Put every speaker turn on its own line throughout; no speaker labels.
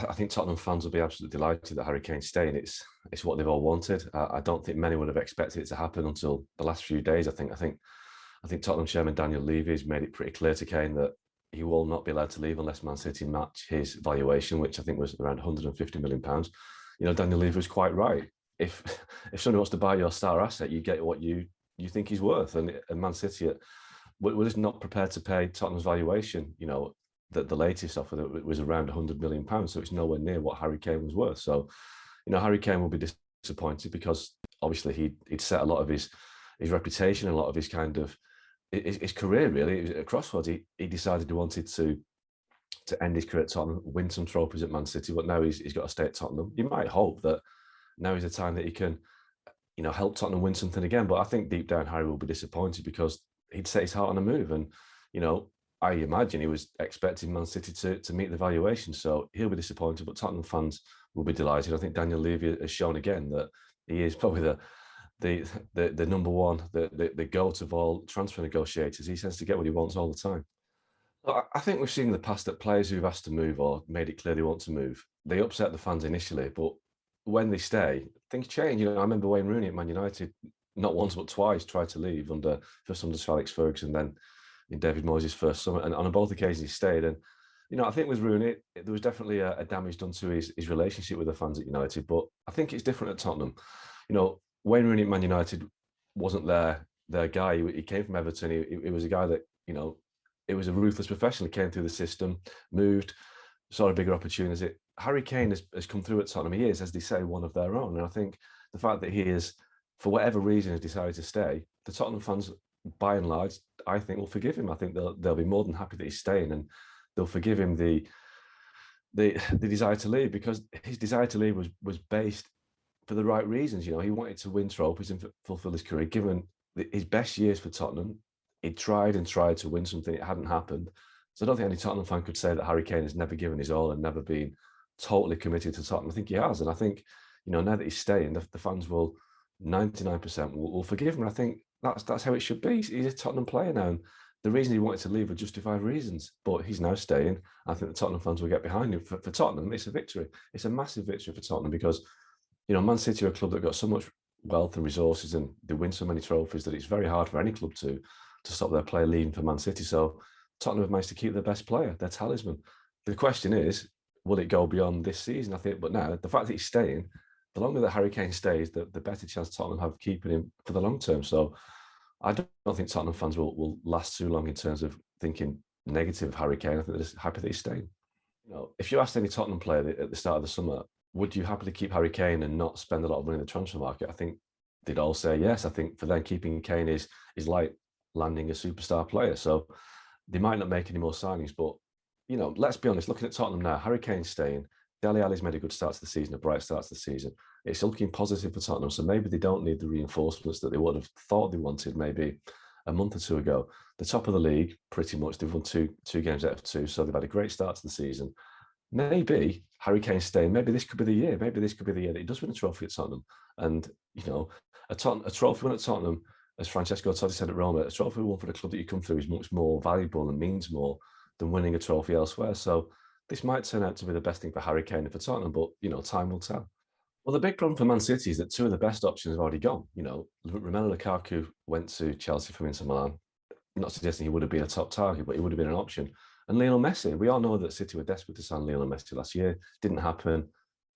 I think Tottenham fans will be absolutely delighted that Harry Kane's staying. It's what they've all wanted. I don't think many would have expected it to happen until the last few days. I think Tottenham chairman Daniel Levy's made it pretty clear to Kane that he will not be allowed to leave unless Man City match his valuation, which I think was around £150 million. Daniel Levy was quite right. If somebody wants to buy your star asset, you get what you think he's worth, and Man City we're just not prepared to pay Tottenham's valuation. The latest offer that was around £100 million, so it's nowhere near what Harry Kane was worth. So, Harry Kane will be disappointed because obviously he'd set a lot of his reputation, a lot of his kind of his career really. It was at crossroads. He decided he wanted to end his career at Tottenham, win some trophies at Man City, but now he's got to stay at Tottenham. You might hope that now is the time that he can, help Tottenham win something again. But I think deep down Harry will be disappointed because he'd set his heart on a move, and I imagine he was expecting Man City to meet the valuation, so he'll be disappointed. But Tottenham fans will be delighted. I think Daniel Levy has shown again that he is probably the number one, the goat of all transfer negotiators. He tends to get what he wants all the time. I think we've seen in the past that players who've asked to move or made it clear they want to move, they upset the fans initially, but when they stay, things change. I remember Wayne Rooney at Man United, not once but twice, tried to leave first under Sir Alex Ferguson, then in David Moyes' first summer, and on both occasions he stayed. And I think with Rooney, there was definitely a damage done to his relationship with the fans at United, but I think it's different at Tottenham. Wayne Rooney at Man United wasn't their guy. He came from Everton. He was a guy that, it was a ruthless professional. He came through the system, moved, saw a bigger opportunity. Harry Kane has come through at Tottenham. He is, as they say, one of their own. And I think the fact that he is, for whatever reason, has decided to stay, the Tottenham fans, by and large, I think will forgive him. I think they'll be more than happy that he's staying, and they'll forgive him the desire to leave, because his desire to leave was based for the right reasons. He wanted to win trophies and fulfill his career. Given his best years for Tottenham, he tried and tried to win something. It hadn't happened. So I don't think any Tottenham fan could say that Harry Kane has never given his all and never been totally committed to Tottenham. I think he has. And I think, now that he's staying, the fans will, 99% will forgive him. And I think that's how it should be. He's a Tottenham player now. And the reason he wanted to leave were justified reasons, but he's now staying. I think the Tottenham fans will get behind him. For Tottenham, it's a victory. It's a massive victory for Tottenham because, Man City are a club that got so much wealth and resources, and they win so many trophies that it's very hard for any club to stop their player leaving for Man City. So Tottenham have managed to keep their best player, their talisman. The question is, will it go beyond this season? I think, but now the fact that he's staying, the longer that Harry Kane stays, the better chance Tottenham have of keeping him for the long term. So I don't think Tottenham fans will last too long in terms of thinking negative of Harry Kane. I think they're just happy that he's staying. If you asked any Tottenham player at the start of the summer, would you happily keep Harry Kane and not spend a lot of money in the transfer market? I think they'd all say yes. I think for them, keeping Kane is like landing a superstar player. So they might not make any more signings, but let's be honest, looking at Tottenham now, Harry Kane's staying. Dele Alli's made a good start to the season, a bright start to the season. It's looking positive for Tottenham, so maybe they don't need the reinforcements that they would have thought they wanted maybe a month or two ago. The top of the league, pretty much, they've won two games out of two, so they've had a great start to the season. Maybe Harry Kane's staying. Maybe this could be the year. Maybe this could be the year that he does win a trophy at Tottenham. And, a trophy won at Tottenham, as Francesco Totti said at Roma, a trophy won for the club that you come through is much more valuable and means more than winning a trophy elsewhere. So this might turn out to be the best thing for Harry Kane and for Tottenham, but, time will tell. Well, the big problem for Man City is that two of the best options have already gone. Romelu Lukaku went to Chelsea from Inter Milan. I'm not suggesting he would have been a top target, but he would have been an option. And Lionel Messi, we all know that City were desperate to sign Lionel Messi last year. Didn't happen.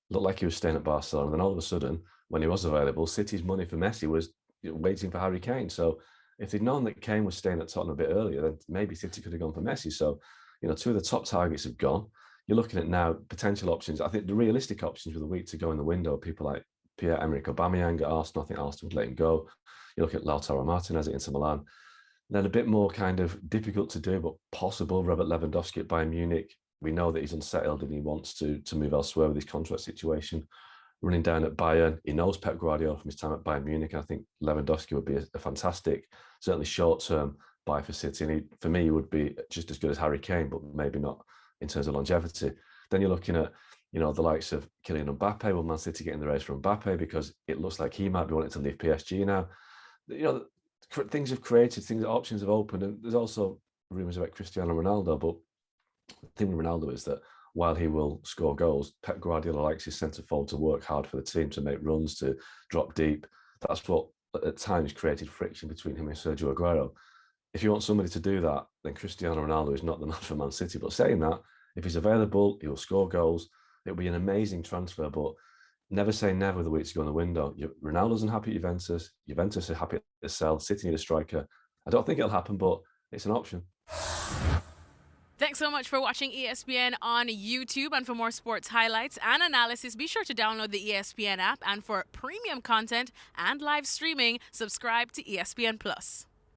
Looked like he was staying at Barcelona. And then all of a sudden, when he was available, City's money for Messi was waiting for Harry Kane. So if they'd known that Kane was staying at Tottenham a bit earlier, then maybe City could have gone for Messi. So, two of the top targets have gone. You're looking at now potential options. I think the realistic options with a week to go in the window are people like Pierre-Emerick Aubameyang at Arsenal. I think Arsenal would let him go. You look at Lautaro Martinez at Inter Milan. Then a bit more kind of difficult to do, but possible, Robert Lewandowski at Bayern Munich. We know that he's unsettled and he wants to move elsewhere with his contract situation. Running down at Bayern, he knows Pep Guardiola from his time at Bayern Munich. And I think Lewandowski would be a fantastic, certainly short-term buy for City. And for me, he would be just as good as Harry Kane, but maybe not in terms of longevity. Then you're looking at, the likes of Kylian Mbappe. Will Man City get in the race for Mbappe? Because it looks like he might be wanting to leave PSG now. Things have created, options have opened, and there's also rumours about Cristiano Ronaldo. But the thing with Ronaldo is that while he will score goals, Pep Guardiola likes his centre forward to work hard for the team, to make runs, to drop deep. That's what at times created friction between him and Sergio Aguero. If you want somebody to do that, then Cristiano Ronaldo is not the man for Man City. But saying that, if he's available, he will score goals. It'll be an amazing transfer, but never say never with the week to go in the window. Ronaldo's unhappy at Juventus. Juventus are happy to sell. City need a striker. I don't think it'll happen, but it's an option.
Thanks so much for watching ESPN on YouTube. And for more sports highlights and analysis, be sure to download the ESPN app. And for premium content and live streaming, subscribe to ESPN Plus.